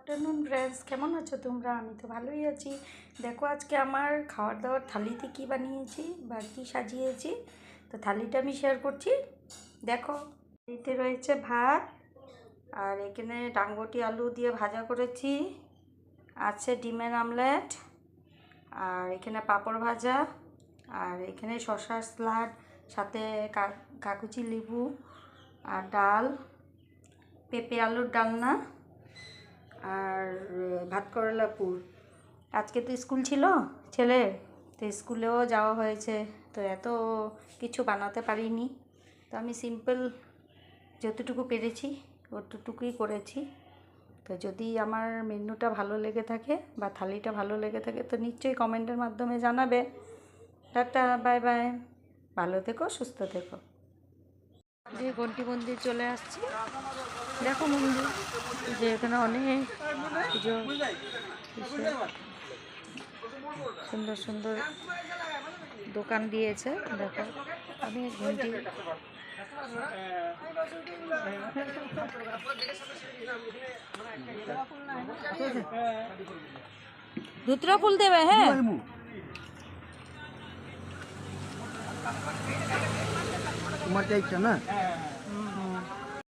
Afternoon friends, কেমন আছো তোমরা? আমি তো ভালোই আছি। দেখো আজকে আমার খাওয়ার দাওয়ার থালিতে কী বানিয়েছি বা কী সাজিয়েছি, তো থালিটা আমি শেয়ার করছি। দেখো, এতে রয়েছে ভাত, আর এখানে ডাঙ্গটি আলু দিয়ে ভাজা করেছি, আছে ডিমের আমলেট, আর এখানে পাঁপড় ভাজা, আর এখানে শসার স্যালাড, সাথে কাকুচি লেবু, আর ডাল, পেঁপে আলুর ডালনা, আর ভাত করলা পুর। আজকে তো স্কুল ছিল ছেলের, তো স্কুলেও যাওয়া হয়েছে, তো এত কিছু বানাতে পারিনি, তো আমি সিম্পল যতটুকু পেরেছি অতটুকুই করেছি। তো যদি আমার মেনুটা ভালো লেগে থাকে বা থালিটা ভালো লেগে থাকে তো নিশ্চয়ই কমেন্টের মাধ্যমে জানাবে। টাটা, বাই বাই, ভালো থেকো, সুস্থ থেকো। যে ঘন্টি মন্দির চলে আসছি, দেখো মন্দির, যে এখানে অনেক পুজো, সুন্দর সুন্দর দোকান দিয়েছে। দেখো অনেক ঘন্টি, ধুতরা ফুল দেবে। হ্যাঁ, তোমার ইচ্ছা না।